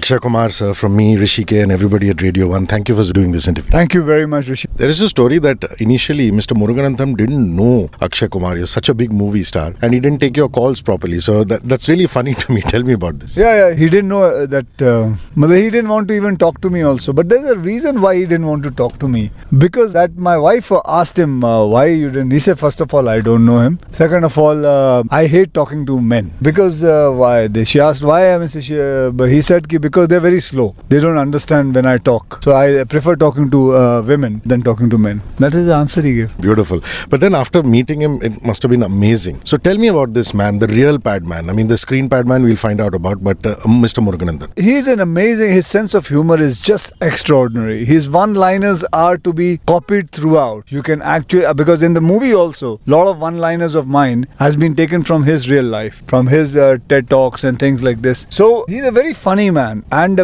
Akshay Kumar, sir, from me, Hrishikesh, and everybody at Radio 1. Thank you for doing this interview. Thank you very much, Hrishi. There is a story that initially Mr. Muruganathan didn't know Akshay Kumar. You're such a big movie star, and he didn't take your calls properly. So that's really funny to me. Tell me about this. Yeah, he didn't know that. He didn't want to even talk to me also. But there's a reason why he didn't want to talk to me. Because that my wife asked him why you didn't. He said, first of all, I don't know him. Second of all, I hate talking to men. Because why? She asked why. But he said because they're very slow. They don't understand when I talk. So I prefer talking to women than talking to men. That is the answer he gave. Beautiful. But then after meeting him, it must have been amazing. So tell me about this man, the real Padman. I mean, the screen Padman we'll find out about, but Mr. Muruganathan. He's an amazing, his sense of humor is just extraordinary. His one-liners are to be copied throughout. You can actually, because in the movie also, a lot of one-liners of mine has been taken from his real life, from his TED Talks and things like this. So he's a very funny man, and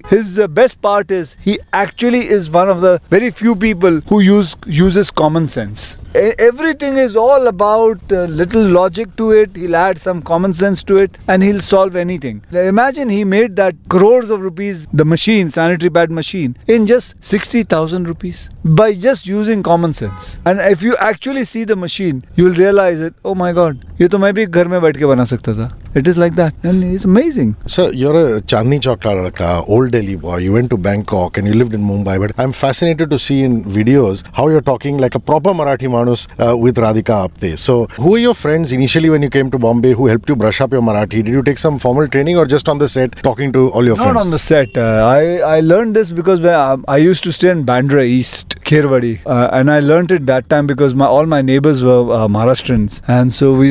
his best part is he actually is one of the very few people who uses common sense. Everything is all about little logic to it. He'll add some common sense to it, and he'll solve anything. Imagine he made that crores of rupees, the machine, sanitary pad machine, in just 60,000 rupees by just using common sense. And if you actually see the machine, you will realize it. Oh my God, ये तो मैं भी घर में बैठ के बना सकता था. It is like that, and it's amazing. So you're a Chandni Chowk ladka, old Delhi boy. You went to Bangkok and you lived in Mumbai. But I'm fascinated to see in videos how you're talking like a proper Marathi manus with Radhika Apte. So who are your friends initially when you came to Bombay who helped you brush up your Marathi? Did you take some formal training or just on the set talking to all your friends? Not on the set. I learned this because I used to stay in Bandra East, Kherwadi, and I learned it that time because all my neighbors were Maharashtrians, and so they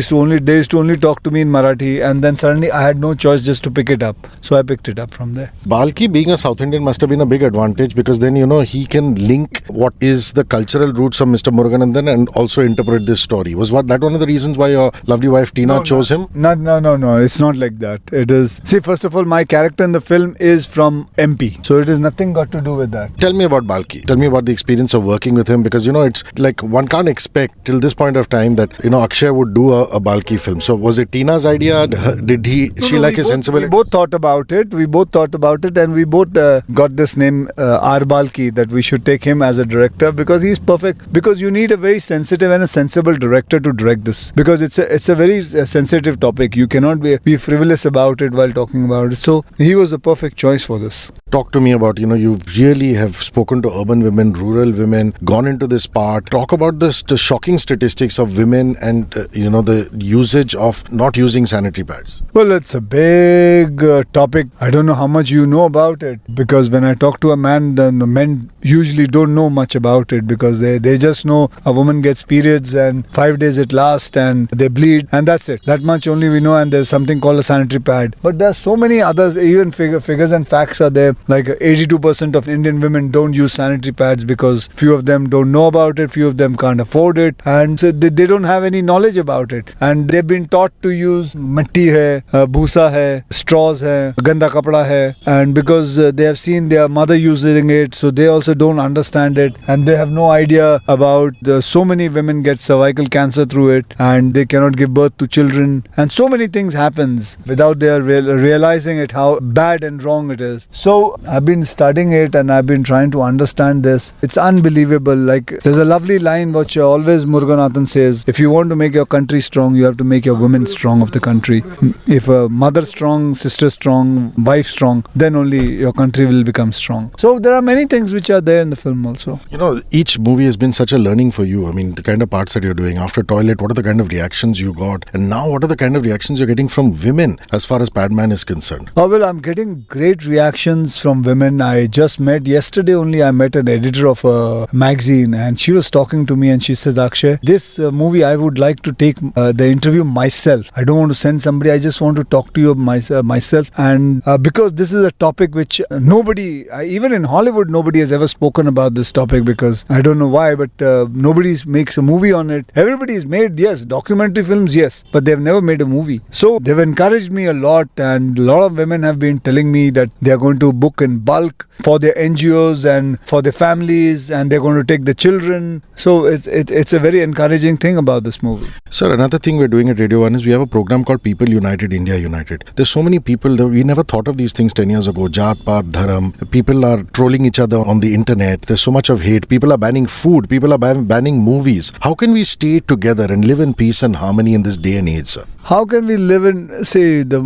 used to only talk to me in Marathi. And then suddenly I had no choice just to pick it up. So I picked it up from there. Balki being a South Indian must have been a big advantage because then, he can link what is the cultural roots of Mr. Muruganathan and also interpret this story. Was that one of the reasons why your lovely wife Tina chose him? No. It's not like that. It is... See, first of all, my character in the film is from MP. So it is nothing got to do with that. Tell me about Balki. Tell me about the experience of working with him because, it's like one can't expect till this point of time that, Akshay would do a Balki film. So was it Tina's idea? Did she like his sensibility? We both thought about it. And we both got this name R. Balki, that we should take him as a director because he's perfect. Because you need a very sensitive and a sensible director to direct this. Because it's a very sensitive topic. You cannot be frivolous about it while talking about it. So he was the perfect choice for this. Talk to me about, you really have spoken to urban women, rural women, gone into this part. Talk about the shocking statistics of women and, the usage of not using sanitary pads. Well, it's a big topic. I don't know how much you know about it because when I talk to a man, the men usually don't know much about it because they just know a woman gets periods and 5 days it lasts and they bleed and that's it. That much only we know, and there's something called a sanitary pad. But there are so many others, even figures and facts are there. Like 82% of Indian women don't use sanitary pads because few of them don't know about it, few of them can't afford it, and so they don't have any knowledge about it. And they've been taught to use matti hai, bhusa hai, straws hai, ganda kapda hai, and because they have seen their mother using it, so they also don't understand it, and they have no idea about so many women get cervical cancer through it, and they cannot give birth to children, and so many things happens without their realizing it, how bad and wrong it is. So I've been studying it and I've been trying to understand this. It's unbelievable. Like there's a lovely line which always Muruganathan says, if you want to make your country strong, you have to make your women strong of the country. If a mother strong, sister strong, wife strong, then only your country will become strong. So there are many things which are there in the film also. Each movie has been such a learning for you. I mean, the kind of parts that you're doing after Toilet, what are the kind of reactions you got? And now what are the kind of reactions you're getting from women as far as Padman is concerned? Oh, well, I'm getting great reactions from women. I just met, yesterday only I met an editor of a magazine and she was talking to me and she said, Akshay, this movie I would like to take the interview myself. I don't want to send somebody, I just want to talk to you myself. And because this is a topic which nobody, even in Hollywood, nobody has ever spoken about this topic because I don't know why, but nobody makes a movie on it. Everybody's made, yes, documentary films, yes, but they've never made a movie. So they've encouraged me a lot, and a lot of women have been telling me that they are going to book in bulk for their NGOs and for their families wives and they're going to take the children. So it's a very encouraging thing about this movie. Sir, another thing we're doing at Radio 1 is we have a program called People United, India United. There's so many people that we never thought of these things 10 years ago. Jat, Paat, Dharam. People are trolling each other on the internet. There's so much of hate. People are banning food. People are banning movies. How can we stay together and live in peace and harmony in this day and age, sir? How can we live in, say, the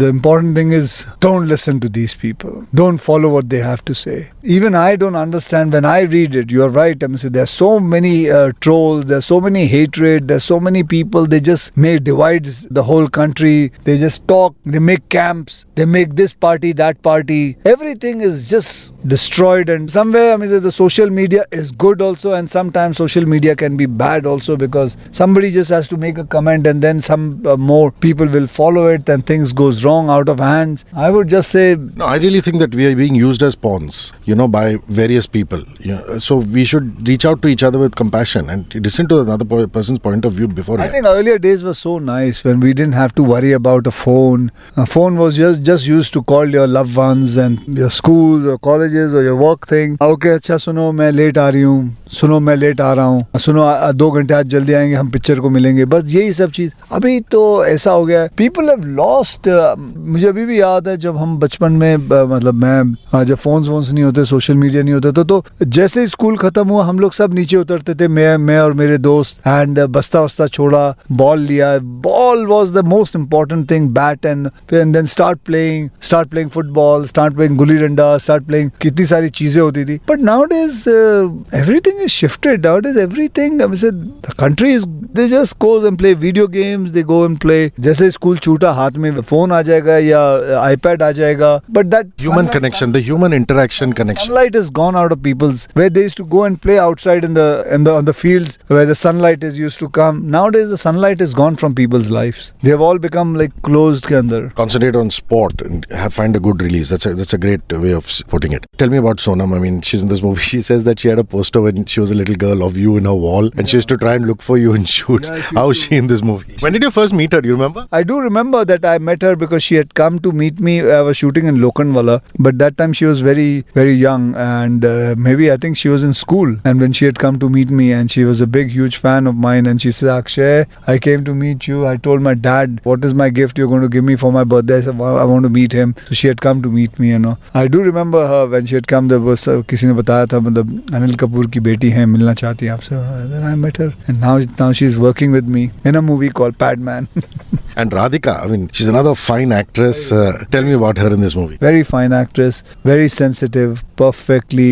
important thing is don't listen to these people. Don't follow what they have to say. Even I don't understand when I read it. You're right. I mean, there's so many trolls. There's so many hatred. There's so many people. They just make divides the whole country. They just talk. They make camps. They make this party, that party. Everything is just destroyed. And somewhere, I mean, the social media is good also. And sometimes social media can be bad also because somebody just has to make a comment and then some more people will follow it and things goes wrong out of hands. I would just say... No, I really think that we are being used as pawns, by various people. So we should reach out to each other with compassion and listen to another person's point of view before. I think earlier days were so nice when we didn't have to worry about a phone. A phone was just used to call your loved ones and your schools or colleges or your work thing. Okay, अच्छा सुनो मैं late आ रही हूँ. सुनो मैं late आ रहा हूँ. सुनो 2 घंटे आज जल्दी आएंगे हम पिक्चर को मिलेंगे. बस यही सब चीज. अभी तो ऐसा हो गया है. People have lost. मुझे अभी भी याद है जब हम बचपन में मतलब मैं जब फोन्स नहीं होते सोशल मीडिया नहीं होता तो जैसे ही स्कूल खत्म हुआ हम लोग सब नीचे उतरते थे. मैं और मेरे दोस्त एंड बस्ता वस्ता छोड़ा. बॉल लिया. Ball was the most important thing. Bat and then start playing football. Start playing gulli danda. Start playing. कितनी सारी चीजें होती थी. But nowadays everything is shifted. Nowadays everything, I mean, the country is, they just go and play video games. They go and play. जैसे school छूटा हाथ में phone आ जाएगा या iPad आ जाएगा. But that human connection, the human interaction connection. Sunlight is gone out of people's. Where they used to go and play outside on the fields where the sunlight is used to come. Nowadays the sunlight is gone from people's lives. They have all become like closed के अंदर. Concentrate on sport and find a good release. That's a great way of putting it. Tell me about Sonam. I mean, she's in this movie. She says that she had a poster when she was a little girl of you in her wall and she used to try and look for you in shoots. How is she in this movie? When did you first meet her? Do you remember? I do remember that I met her because she had come to meet me. I was shooting in Lokhandwala, but that time she was very, very young and maybe I think she was in school. And when she had come to meet me and she was a big, huge fan of mine and she said, Akshay, I came to meet you. I told my dad, what is my gift you're going to give me for my birthday? I said, well, I want to meet him. So she had come to meet me, I do remember her when she had come. There was किसी ने बताया था मतलब अनिल कपूर की बेटी है मिलना चाहती है आपसे. Then I met her and now she is working with me in a movie called Padman. And Radhika, I mean, she's another fine actress. Tell me about her in this movie. Very fine actress, very sensitive, perfectly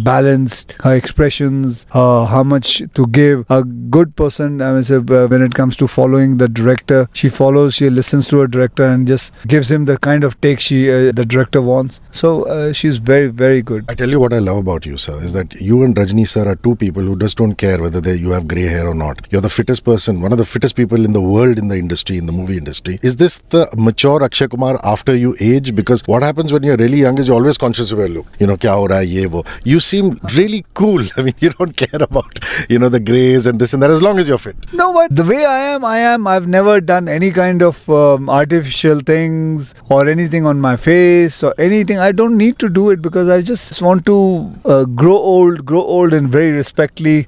balanced. Her expressions, how much to give. A good person, I mean, when it comes to following the director, she listens to her director and just gives him the kind of take the director wants. So she's very, very good. I tell you what I love about you, sir, is that you and Rajni sir are two people who just don't care whether you have grey hair or not. You're the fittest person, one of the fittest people in the world in the industry, in the movie industry. Is this the mature Akshay Kumar after you age? Because what happens when you're really young is you're always conscious of your look. Kya ho raha hai, ye wo. You seem really cool. I mean, you don't care about, the greys and this and that as long as you're fit. No, but the way I am. I've never done any kind of artificial things or anything on my face or anything. I don't need to do it because I just want to grow old and very respectfully,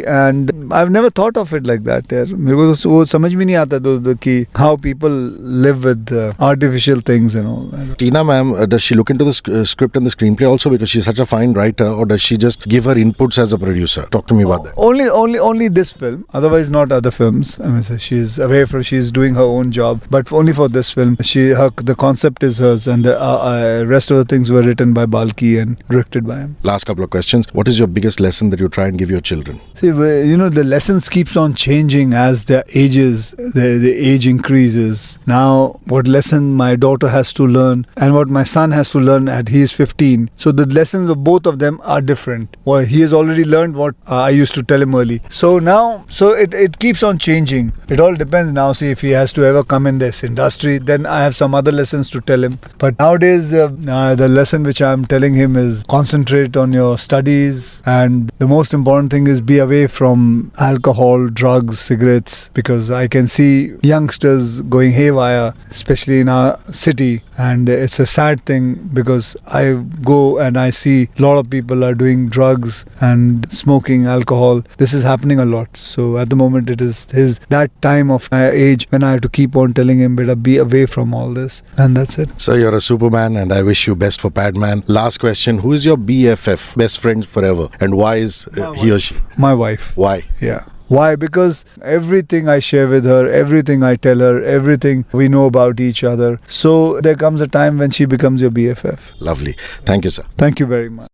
and I've never thought of it like that. मेरे को तो वो समझ भी नहीं आता कि how people live with artificial things and all. Tina ma'am, does she look into the script and the screenplay also because she's such a fine writer, or does she just give her inputs as a producer? Talk to me about that. Only this film, otherwise not other films. I mean, she's doing her own job, but only for this film. The concept is hers, and the rest of the things were written by Balki and directed by him. Last couple of questions. What is your biggest lesson that you try and give your children? See, the lessons keeps on changing as their ages, the age increases. Now, what lesson my daughter has to learn and what my son has to learn at he is 15. So the lessons of both of them are different. Well, he has already learned what I used to tell him early. So now, it keeps on changing. It all depends now. See, if he has to ever come in this industry, then I have some other lessons to tell him. But nowadays, the lesson which I'm telling him is concentrate on your studies, and the most important thing is be away from alcohol, drugs, cigarettes, because I can see youngsters going haywire, especially in our city, and it's a sad thing because I go and I see a lot of people people are doing drugs and smoking alcohol. This is happening a lot. So at the moment it is that time of my age when I have to keep on telling him, "Beta, be away from all this," and that's it. So you're a superman, and I wish you best for Padman. Last question: who is your BFF, best friend forever, and why is he or she? My wife. Why? Yeah. Why? Because everything I share with her, everything I tell her, everything we know about each other. So there comes a time when she becomes your BFF. Lovely. Thank you, sir. Thank you very much.